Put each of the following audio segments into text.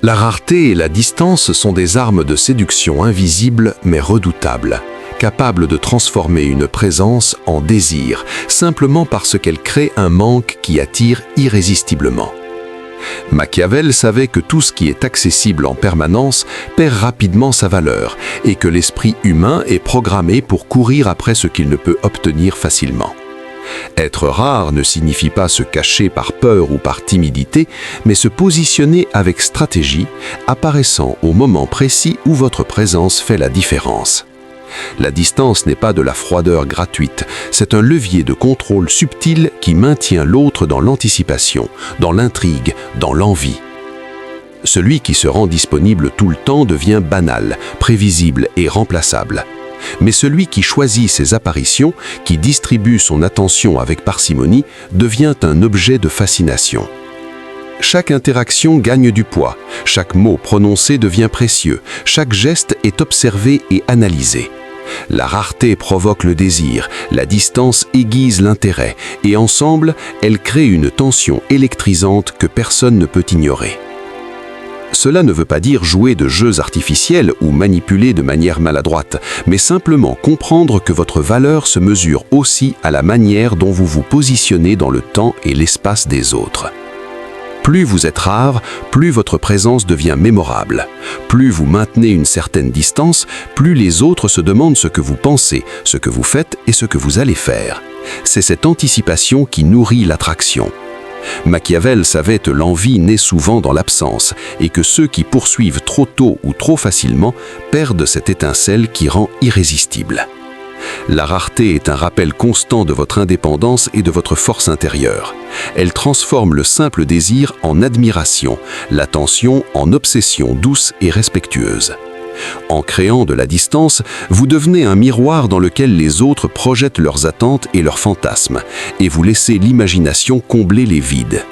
La rareté et la distance sont des armes de séduction invisibles mais redoutables, capables de transformer une présence en désir, simplement parce qu'elles créent un manque qui attire irrésistiblement. Machiavel savait que tout ce qui est accessible en permanence perd rapidement sa valeur et que l'esprit humain est programmé pour courir après ce qu'il ne peut obtenir facilement. Être rare ne signifie pas se cacher par peur ou par timidité, mais se positionner avec stratégie, apparaissant au moment précis où votre présence fait la différence. La distance n'est pas de la froideur gratuite, c'est un levier de contrôle subtil qui maintient l'autre dans l'anticipation, dans l'intrigue, dans l'envie. Celui qui se rend disponible tout le temps devient banal, prévisible et remplaçable. Mais celui qui choisit ses apparitions, qui distribue son attention avec parcimonie, devient un objet de fascination. Chaque interaction gagne du poids, chaque mot prononcé devient précieux, chaque geste est observé et analysé. La rareté provoque le désir, la distance aiguise l'intérêt, et ensemble, elles créent une tension électrisante que personne ne peut ignorer. Cela ne veut pas dire jouer de jeux artificiels ou manipuler de manière maladroite, mais simplement comprendre que votre valeur se mesure aussi à la manière dont vous vous positionnez dans le temps et l'espace des autres. Plus vous êtes rare, plus votre présence devient mémorable. Plus vous maintenez une certaine distance, plus les autres se demandent ce que vous pensez, ce que vous faites et ce que vous allez faire. C'est cette anticipation qui nourrit l'attraction. Machiavel savait que l'envie naît souvent dans l'absence et que ceux qui poursuivent trop tôt ou trop facilement perdent cette étincelle qui rend irrésistible. La rareté est un rappel constant de votre indépendance et de votre force intérieure. Elle transforme le simple désir en admiration, l'attention en obsession douce et respectueuse. En créant de la distance, vous devenez un miroir dans lequel les autres projettent leurs attentes et leurs fantasmes, et vous laissez l'imagination combler les vides.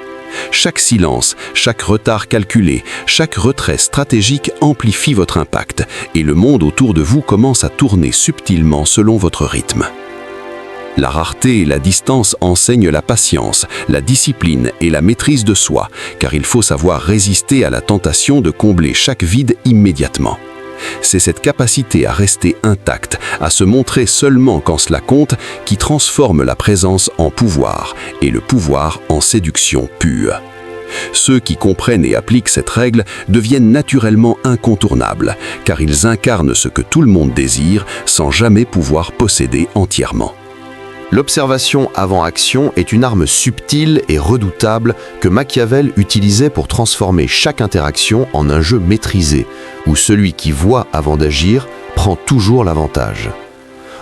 Chaque silence, chaque retard calculé, chaque retrait stratégique amplifie votre impact, et le monde autour de vous commence à tourner subtilement selon votre rythme. La rareté et la distance enseignent la patience, la discipline et la maîtrise de soi, car il faut savoir résister à la tentation de combler chaque vide immédiatement. C'est cette capacité à rester intact, à se montrer seulement quand cela compte, qui transforme la présence en pouvoir et le pouvoir en séduction pure. Ceux qui comprennent et appliquent cette règle deviennent naturellement incontournables, car ils incarnent ce que tout le monde désire sans jamais pouvoir posséder entièrement. L'observation avant action est une arme subtile et redoutable que Machiavel utilisait pour transformer chaque interaction en un jeu maîtrisé, où celui qui voit avant d'agir prend toujours l'avantage.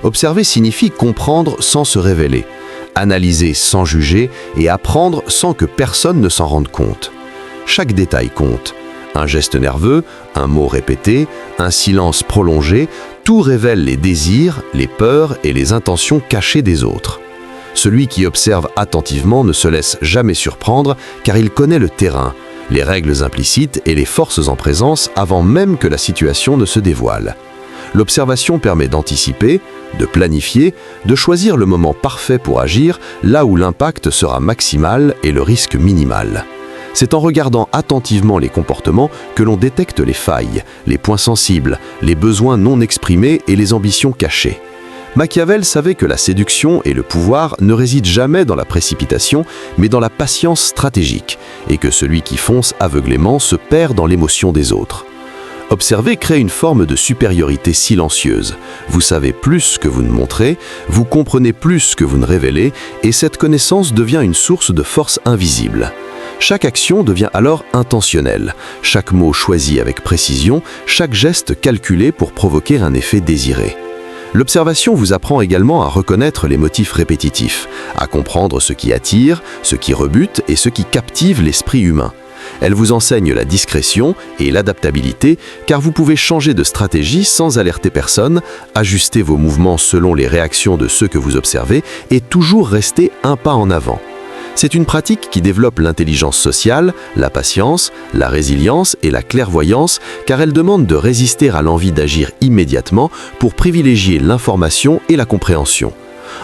Observer signifie comprendre sans se révéler, analyser sans juger et apprendre sans que personne ne s'en rende compte. Chaque détail compte. Un geste nerveux, un mot répété, un silence prolongé, tout révèle les désirs, les peurs et les intentions cachées des autres. Celui qui observe attentivement ne se laisse jamais surprendre car il connaît le terrain, les règles implicites et les forces en présence avant même que la situation ne se dévoile. L'observation permet d'anticiper, de planifier, de choisir le moment parfait pour agir là où l'impact sera maximal et le risque minimal. C'est en regardant attentivement les comportements que l'on détecte les failles, les points sensibles, les besoins non exprimés et les ambitions cachées. Machiavel savait que la séduction et le pouvoir ne résident jamais dans la précipitation, mais dans la patience stratégique, et que celui qui fonce aveuglément se perd dans l'émotion des autres. Observer crée une forme de supériorité silencieuse. Vous savez plus que vous ne montrez, vous comprenez plus que vous ne révélez, et cette connaissance devient une source de force invisible. Chaque action devient alors intentionnelle, chaque mot choisi avec précision, chaque geste calculé pour provoquer un effet désiré. L'observation vous apprend également à reconnaître les motifs répétitifs, à comprendre ce qui attire, ce qui rebute et ce qui captive l'esprit humain. Elle vous enseigne la discrétion et l'adaptabilité, car vous pouvez changer de stratégie sans alerter personne, ajuster vos mouvements selon les réactions de ceux que vous observez et toujours rester un pas en avant. C'est une pratique qui développe l'intelligence sociale, la patience, la résilience et la clairvoyance, car elle demande de résister à l'envie d'agir immédiatement pour privilégier l'information et la compréhension.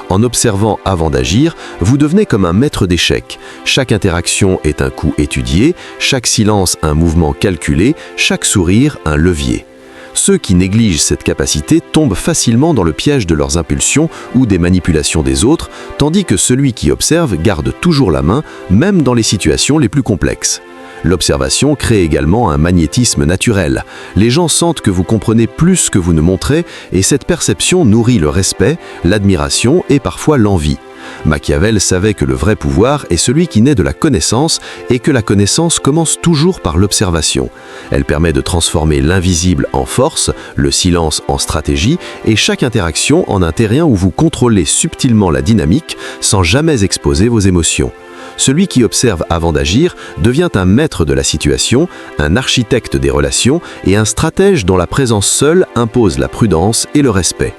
En observant avant d'agir, vous devenez comme un maître d'échecs. Chaque interaction est un coup étudié, chaque silence un mouvement calculé, chaque sourire un levier. Ceux qui négligent cette capacité tombent facilement dans le piège de leurs impulsions ou des manipulations des autres, tandis que celui qui observe garde toujours la main, même dans les situations les plus complexes. L'observation crée également un magnétisme naturel. Les gens sentent que vous comprenez plus que vous ne montrez et cette perception nourrit le respect, l'admiration et parfois l'envie. Machiavel savait que le vrai pouvoir est celui qui naît de la connaissance et que la connaissance commence toujours par l'observation. Elle permet de transformer l'invisible en force, le silence en stratégie et chaque interaction en un terrain où vous contrôlez subtilement la dynamique sans jamais exposer vos émotions. Celui qui observe avant d'agir devient un maître de la situation, un architecte des relations et un stratège dont la présence seule impose la prudence et le respect.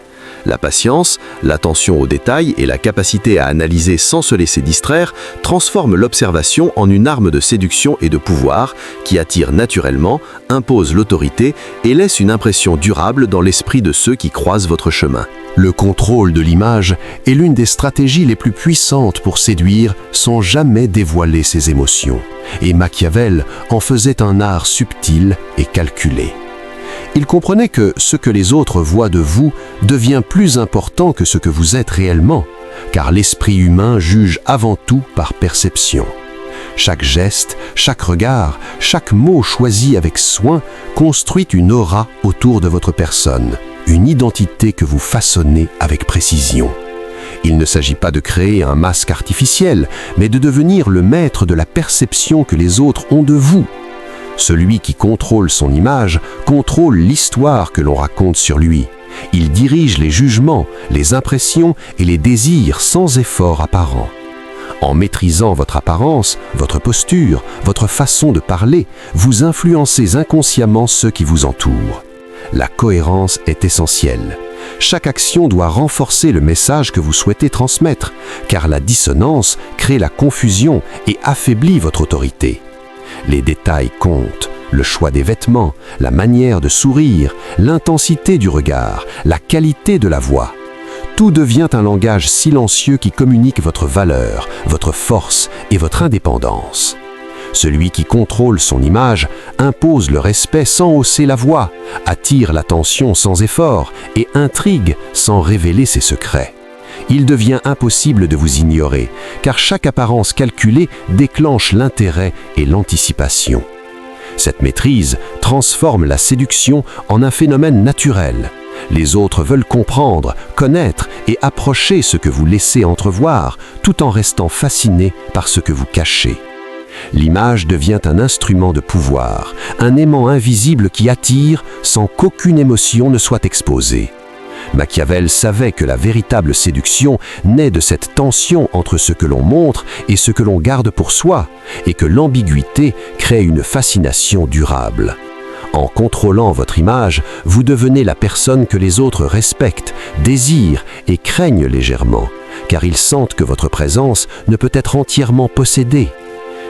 La patience, l'attention aux détails et la capacité à analyser sans se laisser distraire transforment l'observation en une arme de séduction et de pouvoir qui attire naturellement, impose l'autorité et laisse une impression durable dans l'esprit de ceux qui croisent votre chemin. Le contrôle de l'image est l'une des stratégies les plus puissantes pour séduire sans jamais dévoiler ses émotions. Et Machiavel en faisait un art subtil et calculé. Il comprenait que ce que les autres voient de vous devient plus important que ce que vous êtes réellement, car l'esprit humain juge avant tout par perception. Chaque geste, chaque regard, chaque mot choisi avec soin construit une aura autour de votre personne, une identité que vous façonnez avec précision. Il ne s'agit pas de créer un masque artificiel, mais de devenir le maître de la perception que les autres ont de vous. Celui qui contrôle son image contrôle l'histoire que l'on raconte sur lui. Il dirige les jugements, les impressions et les désirs sans effort apparent. En maîtrisant votre apparence, votre posture, votre façon de parler, vous influencez inconsciemment ceux qui vous entourent. La cohérence est essentielle. Chaque action doit renforcer le message que vous souhaitez transmettre, car la dissonance crée la confusion et affaiblit votre autorité. Les détails comptent, le choix des vêtements, la manière de sourire, l'intensité du regard, la qualité de la voix. Tout devient un langage silencieux qui communique votre valeur, votre force et votre indépendance. Celui qui contrôle son image impose le respect sans hausser la voix, attire l'attention sans effort et intrigue sans révéler ses secrets. Il devient impossible de vous ignorer, car chaque apparence calculée déclenche l'intérêt et l'anticipation. Cette maîtrise transforme la séduction en un phénomène naturel. Les autres veulent comprendre, connaître et approcher ce que vous laissez entrevoir, tout en restant fascinés par ce que vous cachez. L'image devient un instrument de pouvoir, un aimant invisible qui attire sans qu'aucune émotion ne soit exposée. Machiavel savait que la véritable séduction naît de cette tension entre ce que l'on montre et ce que l'on garde pour soi, et que l'ambiguïté crée une fascination durable. En contrôlant votre image, vous devenez la personne que les autres respectent, désirent et craignent légèrement, car ils sentent que votre présence ne peut être entièrement possédée.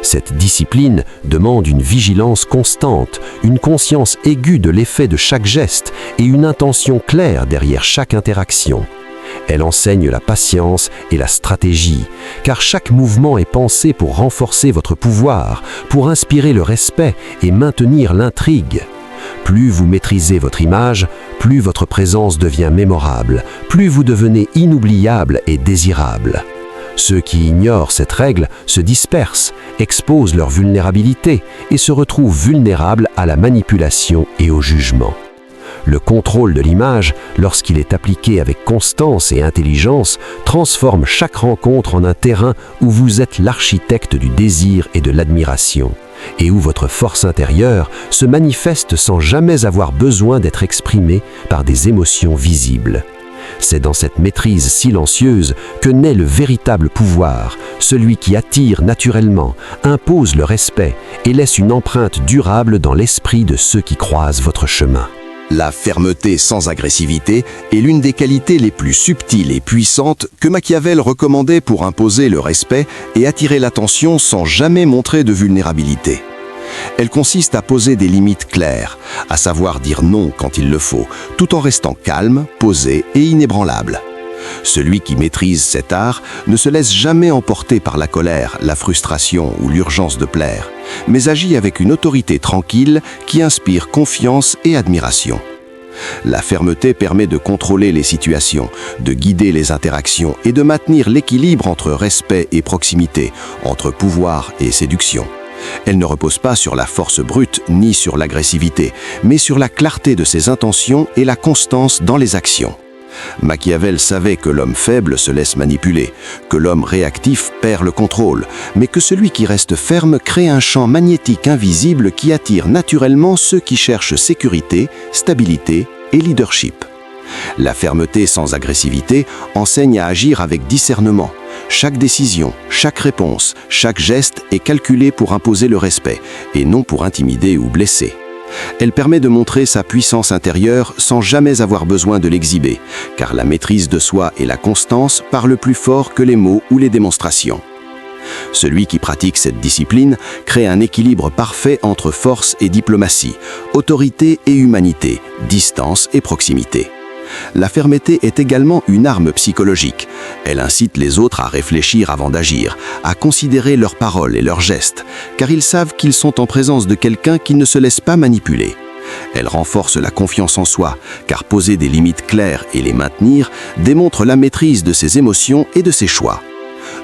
Cette discipline demande une vigilance constante, une conscience aiguë de l'effet de chaque geste et une intention claire derrière chaque interaction. Elle enseigne la patience et la stratégie, car chaque mouvement est pensé pour renforcer votre pouvoir, pour inspirer le respect et maintenir l'intrigue. Plus vous maîtrisez votre image, plus votre présence devient mémorable, plus vous devenez inoubliable et désirable. Ceux qui ignorent cette règle se dispersent, exposent leur vulnérabilité et se retrouvent vulnérables à la manipulation et au jugement. Le contrôle de l'image, lorsqu'il est appliqué avec constance et intelligence, transforme chaque rencontre en un terrain où vous êtes l'architecte du désir et de l'admiration, et où votre force intérieure se manifeste sans jamais avoir besoin d'être exprimée par des émotions visibles. C'est dans cette maîtrise silencieuse que naît le véritable pouvoir, celui qui attire naturellement, impose le respect et laisse une empreinte durable dans l'esprit de ceux qui croisent votre chemin. La fermeté sans agressivité est l'une des qualités les plus subtiles et puissantes que Machiavel recommandait pour imposer le respect et attirer l'attention sans jamais montrer de vulnérabilité. Elle consiste à poser des limites claires, à savoir dire non quand il le faut, tout en restant calme, posé et inébranlable. Celui qui maîtrise cet art ne se laisse jamais emporter par la colère, la frustration ou l'urgence de plaire, mais agit avec une autorité tranquille qui inspire confiance et admiration. La fermeté permet de contrôler les situations, de guider les interactions et de maintenir l'équilibre entre respect et proximité, entre pouvoir et séduction. Elle ne repose pas sur la force brute ni sur l'agressivité, mais sur la clarté de ses intentions et la constance dans les actions. Machiavel savait que l'homme faible se laisse manipuler, que l'homme réactif perd le contrôle, mais que celui qui reste ferme crée un champ magnétique invisible qui attire naturellement ceux qui cherchent sécurité, stabilité et leadership. La fermeté sans agressivité enseigne à agir avec discernement. Chaque décision, chaque réponse, chaque geste est calculé pour imposer le respect, et non pour intimider ou blesser. Elle permet de montrer sa puissance intérieure sans jamais avoir besoin de l'exhiber, car la maîtrise de soi et la constance parlent plus fort que les mots ou les démonstrations. Celui qui pratique cette discipline crée un équilibre parfait entre force et diplomatie, autorité et humanité, distance et proximité. La fermeté est également une arme psychologique. Elle incite les autres à réfléchir avant d'agir, à considérer leurs paroles et leurs gestes, car ils savent qu'ils sont en présence de quelqu'un qui ne se laisse pas manipuler. Elle renforce la confiance en soi, car poser des limites claires et les maintenir démontre la maîtrise de ses émotions et de ses choix.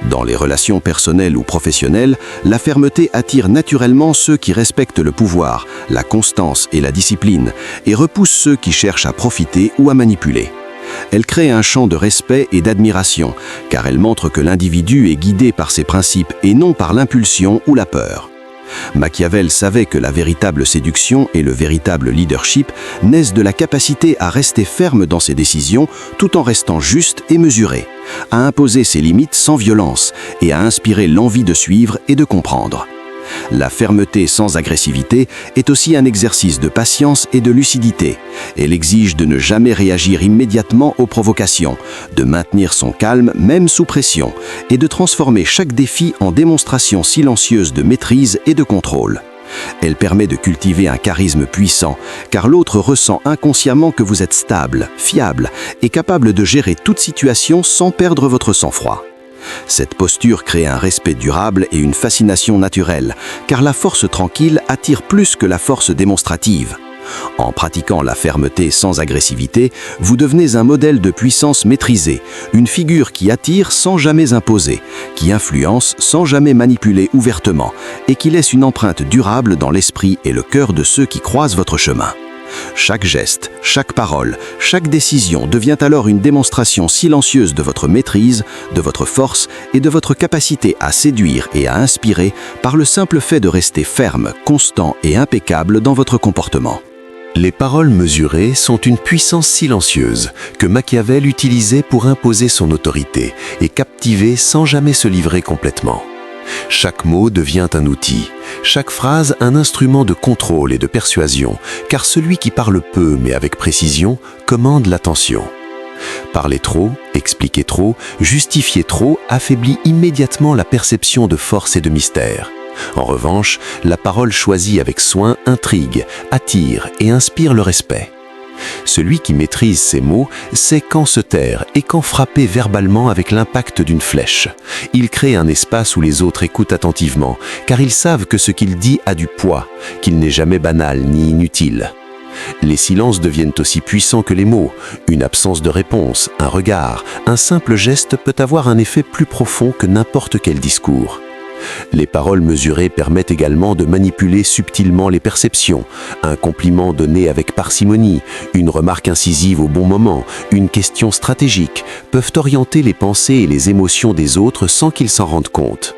Dans les relations personnelles ou professionnelles, la fermeté attire naturellement ceux qui respectent le pouvoir, la constance et la discipline, et repousse ceux qui cherchent à profiter ou à manipuler. Elle crée un champ de respect et d'admiration, car elle montre que l'individu est guidé par ses principes et non par l'impulsion ou la peur. Machiavel savait que la véritable séduction et le véritable leadership naissent de la capacité à rester ferme dans ses décisions tout en restant juste et mesuré, à imposer ses limites sans violence et à inspirer l'envie de suivre et de comprendre. La fermeté sans agressivité est aussi un exercice de patience et de lucidité. Elle exige de ne jamais réagir immédiatement aux provocations, de maintenir son calme même sous pression et de transformer chaque défi en démonstration silencieuse de maîtrise et de contrôle. Elle permet de cultiver un charisme puissant, car l'autre ressent inconsciemment que vous êtes stable, fiable et capable de gérer toute situation sans perdre votre sang-froid. Cette posture crée un respect durable et une fascination naturelle, car la force tranquille attire plus que la force démonstrative. En pratiquant la fermeté sans agressivité, vous devenez un modèle de puissance maîtrisée, une figure qui attire sans jamais imposer, qui influence sans jamais manipuler ouvertement, et qui laisse une empreinte durable dans l'esprit et le cœur de ceux qui croisent votre chemin. Chaque geste, chaque parole, chaque décision devient alors une démonstration silencieuse de votre maîtrise, de votre force et de votre capacité à séduire et à inspirer par le simple fait de rester ferme, constant et impeccable dans votre comportement. Les paroles mesurées sont une puissance silencieuse que Machiavel utilisait pour imposer son autorité et captiver sans jamais se livrer complètement. Chaque mot devient un outil, chaque phrase un instrument de contrôle et de persuasion, car celui qui parle peu mais avec précision commande l'attention. Parler trop, expliquer trop, justifier trop affaiblit immédiatement la perception de force et de mystère. En revanche, la parole choisie avec soin intrigue, attire et inspire le respect. Celui qui maîtrise ses mots sait quand se taire et quand frapper verbalement avec l'impact d'une flèche. Il crée un espace où les autres écoutent attentivement, car ils savent que ce qu'il dit a du poids, qu'il n'est jamais banal ni inutile. Les silences deviennent aussi puissants que les mots. Une absence de réponse, un regard, un simple geste peut avoir un effet plus profond que n'importe quel discours. Les paroles mesurées permettent également de manipuler subtilement les perceptions. Un compliment donné avec parcimonie, une remarque incisive au bon moment, une question stratégique peuvent orienter les pensées et les émotions des autres sans qu'ils s'en rendent compte.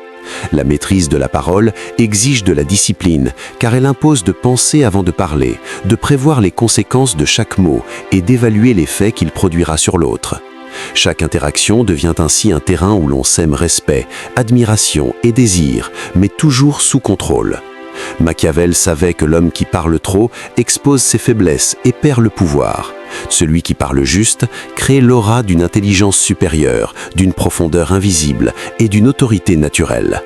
La maîtrise de la parole exige de la discipline, car elle impose de penser avant de parler, de prévoir les conséquences de chaque mot et d'évaluer l'effet qu'il produira sur l'autre. Chaque interaction devient ainsi un terrain où l'on sème respect, admiration et désir, mais toujours sous contrôle. Machiavel savait que l'homme qui parle trop expose ses faiblesses et perd le pouvoir. Celui qui parle juste crée l'aura d'une intelligence supérieure, d'une profondeur invisible et d'une autorité naturelle.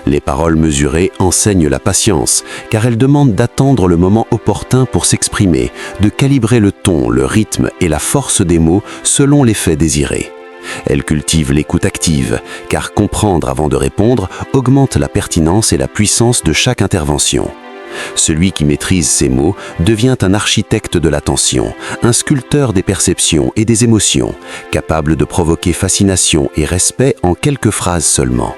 Les paroles mesurées enseignent la patience, car elles demandent d'attendre le moment opportun pour s'exprimer, de calibrer le ton, le rythme et la force des mots selon l'effet désiré. Elle cultive l'écoute active, car comprendre avant de répondre augmente la pertinence et la puissance de chaque intervention. Celui qui maîtrise ces mots devient un architecte de l'attention, un sculpteur des perceptions et des émotions, capable de provoquer fascination et respect en quelques phrases seulement.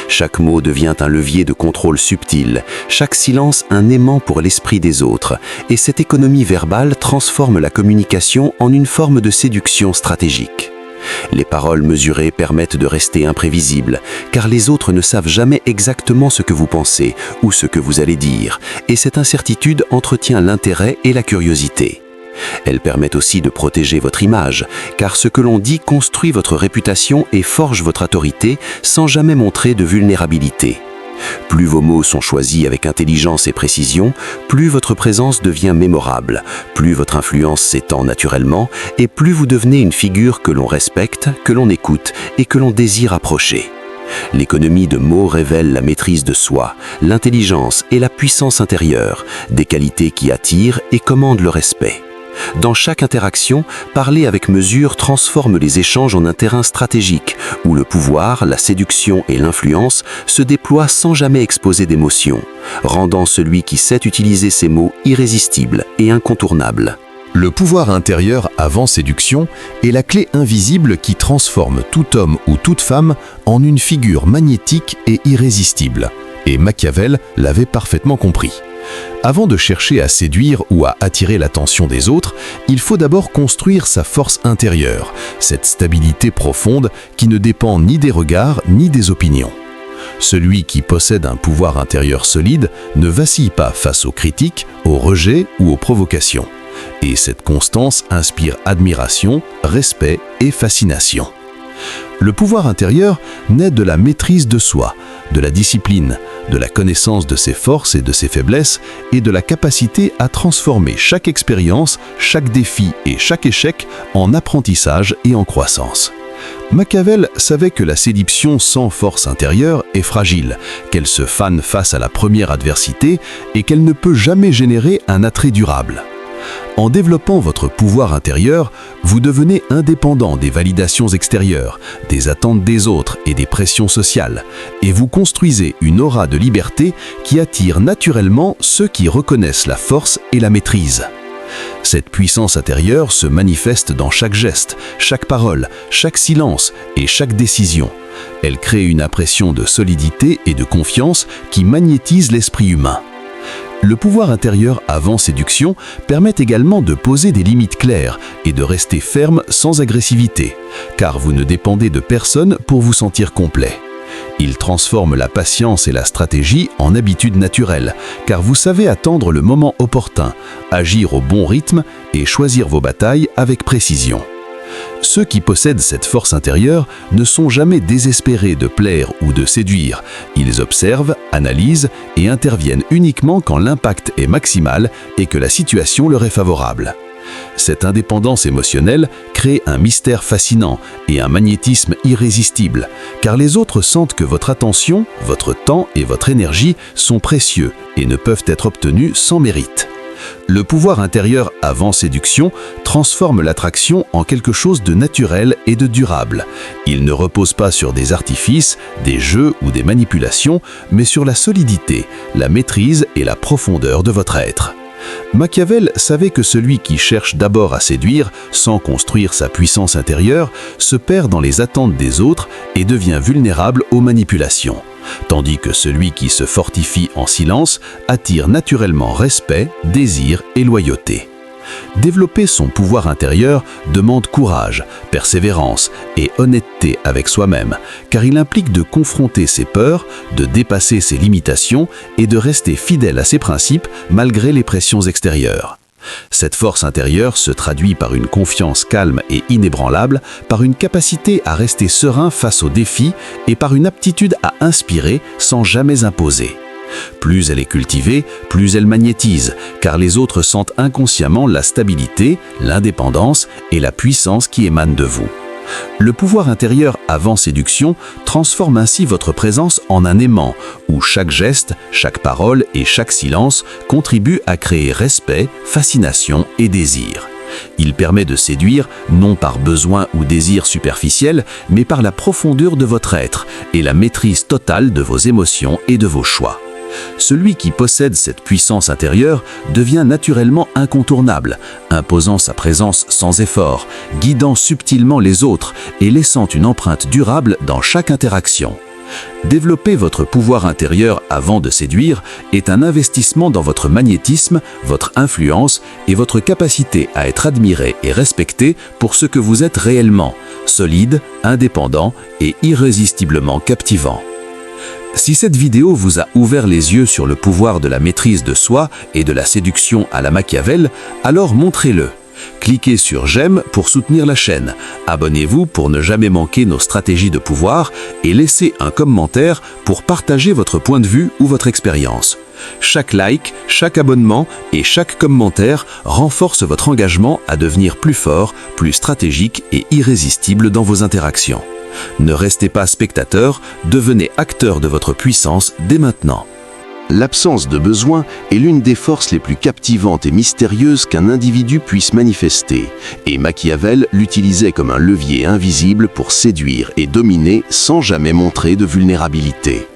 Chaque mot devient un levier de contrôle subtil, chaque silence un aimant pour l'esprit des autres, et cette économie verbale transforme la communication en une forme de séduction stratégique. Les paroles mesurées permettent de rester imprévisibles, car les autres ne savent jamais exactement ce que vous pensez ou ce que vous allez dire, et cette incertitude entretient l'intérêt et la curiosité. Elle permet aussi de protéger votre image, car ce que l'on dit construit votre réputation et forge votre autorité sans jamais montrer de vulnérabilité. Plus vos mots sont choisis avec intelligence et précision, plus votre présence devient mémorable, plus votre influence s'étend naturellement et plus vous devenez une figure que l'on respecte, que l'on écoute et que l'on désire approcher. L'économie de mots révèle la maîtrise de soi, l'intelligence et la puissance intérieure, des qualités qui attirent et commandent le respect. Dans chaque interaction, parler avec mesure transforme les échanges en un terrain stratégique où le pouvoir, la séduction et l'influence se déploient sans jamais exposer d'émotions, rendant celui qui sait utiliser ces mots irrésistible et incontournable. Le pouvoir intérieur avant séduction est la clé invisible qui transforme tout homme ou toute femme en une figure magnétique et irrésistible. Et Machiavel l'avait parfaitement compris. Avant de chercher à séduire ou à attirer l'attention des autres, il faut d'abord construire sa force intérieure, cette stabilité profonde qui ne dépend ni des regards ni des opinions. Celui qui possède un pouvoir intérieur solide ne vacille pas face aux critiques, aux rejets ou aux provocations. Et cette constance inspire admiration, respect et fascination. Le pouvoir intérieur naît de la maîtrise de soi, de la discipline, de la connaissance de ses forces et de ses faiblesses et de la capacité à transformer chaque expérience, chaque défi et chaque échec en apprentissage et en croissance. Machiavel savait que la séduction sans force intérieure est fragile, qu'elle se fane face à la première adversité et qu'elle ne peut jamais générer un attrait durable. En développant votre pouvoir intérieur, vous devenez indépendant des validations extérieures, des attentes des autres et des pressions sociales, et vous construisez une aura de liberté qui attire naturellement ceux qui reconnaissent la force et la maîtrise. Cette puissance intérieure se manifeste dans chaque geste, chaque parole, chaque silence et chaque décision. Elle crée une impression de solidité et de confiance qui magnétise l'esprit humain. Le pouvoir intérieur avant séduction permet également de poser des limites claires et de rester ferme sans agressivité, car vous ne dépendez de personne pour vous sentir complet. Il transforme la patience et la stratégie en habitude naturelle, car vous savez attendre le moment opportun, agir au bon rythme et choisir vos batailles avec précision. Ceux qui possèdent cette force intérieure ne sont jamais désespérés de plaire ou de séduire. Ils observent, analysent et interviennent uniquement quand l'impact est maximal et que la situation leur est favorable. Cette indépendance émotionnelle crée un mystère fascinant et un magnétisme irrésistible, car les autres sentent que votre attention, votre temps et votre énergie sont précieux et ne peuvent être obtenus sans mérite. Le pouvoir intérieur avant séduction transforme l'attraction en quelque chose de naturel et de durable. Il ne repose pas sur des artifices, des jeux ou des manipulations, mais sur la solidité, la maîtrise et la profondeur de votre être. Machiavel savait que celui qui cherche d'abord à séduire, sans construire sa puissance intérieure, se perd dans les attentes des autres et devient vulnérable aux manipulations. Tandis que celui qui se fortifie en silence attire naturellement respect, désir et loyauté. Développer son pouvoir intérieur demande courage, persévérance et honnêteté avec soi-même, car il implique de confronter ses peurs, de dépasser ses limitations et de rester fidèle à ses principes malgré les pressions extérieures. Cette force intérieure se traduit par une confiance calme et inébranlable, par une capacité à rester serein face aux défis et par une aptitude à inspirer sans jamais imposer. Plus elle est cultivée, plus elle magnétise, car les autres sentent inconsciemment la stabilité, l'indépendance et la puissance qui émanent de vous. Le pouvoir intérieur avant séduction transforme ainsi votre présence en un aimant, où chaque geste, chaque parole et chaque silence contribuent à créer respect, fascination et désir. Il permet de séduire, non par besoin ou désir superficiel, mais par la profondeur de votre être et la maîtrise totale de vos émotions et de vos choix. Celui qui possède cette puissance intérieure devient naturellement incontournable, imposant sa présence sans effort, guidant subtilement les autres et laissant une empreinte durable dans chaque interaction. Développer votre pouvoir intérieur avant de séduire est un investissement dans votre magnétisme, votre influence et votre capacité à être admiré et respecté pour ce que vous êtes réellement, solide, indépendant et irrésistiblement captivant. Si cette vidéo vous a ouvert les yeux sur le pouvoir de la maîtrise de soi et de la séduction à la Machiavel, alors montrez-le. Cliquez sur j'aime pour soutenir la chaîne, abonnez-vous pour ne jamais manquer nos stratégies de pouvoir et laissez un commentaire pour partager votre point de vue ou votre expérience. Chaque like, chaque abonnement et chaque commentaire renforce votre engagement à devenir plus fort, plus stratégique et irrésistible dans vos interactions. Ne restez pas spectateur, devenez acteur de votre puissance dès maintenant. L'absence de besoin est l'une des forces les plus captivantes et mystérieuses qu'un individu puisse manifester, et Machiavel l'utilisait comme un levier invisible pour séduire et dominer sans jamais montrer de vulnérabilité.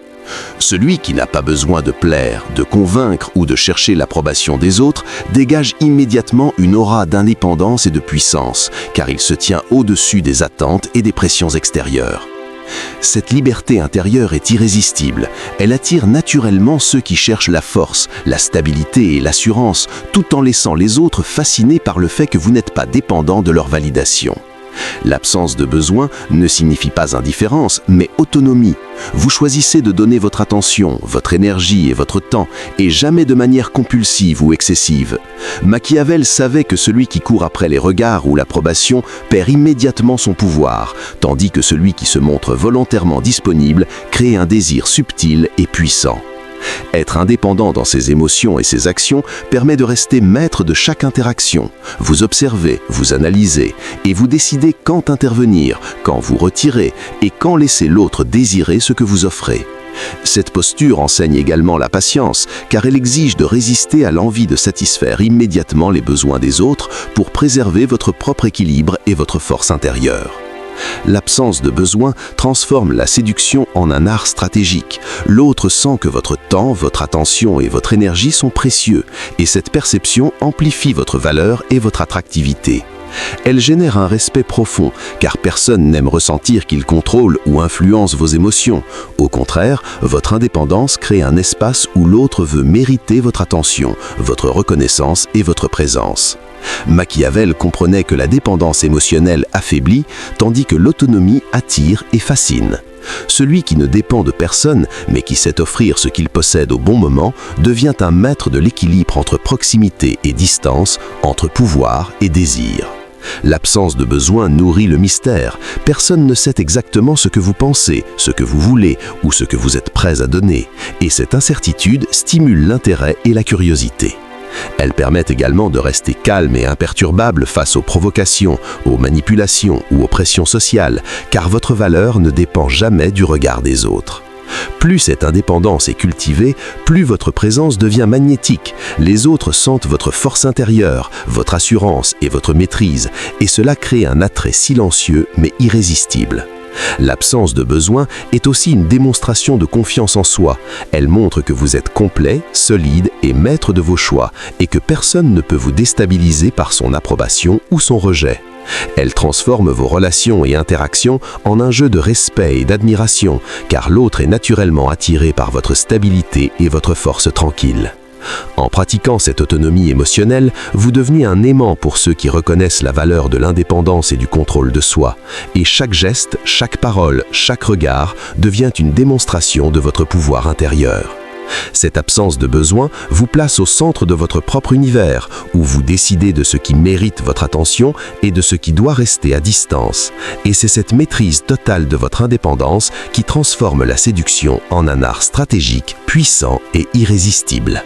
Celui qui n'a pas besoin de plaire, de convaincre ou de chercher l'approbation des autres dégage immédiatement une aura d'indépendance et de puissance, car il se tient au-dessus des attentes et des pressions extérieures. Cette liberté intérieure est irrésistible. Elle attire naturellement ceux qui cherchent la force, la stabilité et l'assurance, tout en laissant les autres fascinés par le fait que vous n'êtes pas dépendant de leur validation. L'absence de besoin ne signifie pas indifférence, mais autonomie. Vous choisissez de donner votre attention, votre énergie et votre temps, et jamais de manière compulsive ou excessive. Machiavel savait que celui qui court après les regards ou l'approbation perd immédiatement son pouvoir, tandis que celui qui se montre volontairement disponible crée un désir subtil et puissant. Être indépendant dans ses émotions et ses actions permet de rester maître de chaque interaction. Vous observez, vous analysez et vous décidez quand intervenir, quand vous retirer et quand laisser l'autre désirer ce que vous offrez. Cette posture enseigne également la patience, car elle exige de résister à l'envie de satisfaire immédiatement les besoins des autres pour préserver votre propre équilibre et votre force intérieure. L'absence de besoin transforme la séduction en un art stratégique. L'autre sent que votre temps, votre attention et votre énergie sont précieux, et cette perception amplifie votre valeur et votre attractivité. Elle génère un respect profond, car personne n'aime ressentir qu'il contrôle ou influence vos émotions. Au contraire, votre indépendance crée un espace où l'autre veut mériter votre attention, votre reconnaissance et votre présence. Machiavel comprenait que la dépendance émotionnelle affaiblit, tandis que l'autonomie attire et fascine. Celui qui ne dépend de personne, mais qui sait offrir ce qu'il possède au bon moment, devient un maître de l'équilibre entre proximité et distance, entre pouvoir et désir. L'absence de besoin nourrit le mystère. Personne ne sait exactement ce que vous pensez, ce que vous voulez ou ce que vous êtes prêts à donner. Et cette incertitude stimule l'intérêt et la curiosité. Elle permet également de rester calme et imperturbable face aux provocations, aux manipulations ou aux pressions sociales, car votre valeur ne dépend jamais du regard des autres. Plus cette indépendance est cultivée, plus votre présence devient magnétique. Les autres sentent votre force intérieure, votre assurance et votre maîtrise, et cela crée un attrait silencieux mais irrésistible. L'absence de besoin est aussi une démonstration de confiance en soi. Elle montre que vous êtes complet, solide et maître de vos choix, et que personne ne peut vous déstabiliser par son approbation ou son rejet. Elle transforme vos relations et interactions en un jeu de respect et d'admiration, car l'autre est naturellement attiré par votre stabilité et votre force tranquille. En pratiquant cette autonomie émotionnelle, vous devenez un aimant pour ceux qui reconnaissent la valeur de l'indépendance et du contrôle de soi. Et chaque geste, chaque parole, chaque regard devient une démonstration de votre pouvoir intérieur. Cette absence de besoin vous place au centre de votre propre univers, où vous décidez de ce qui mérite votre attention et de ce qui doit rester à distance. Et c'est cette maîtrise totale de votre indépendance qui transforme la séduction en un art stratégique, puissant et irrésistible.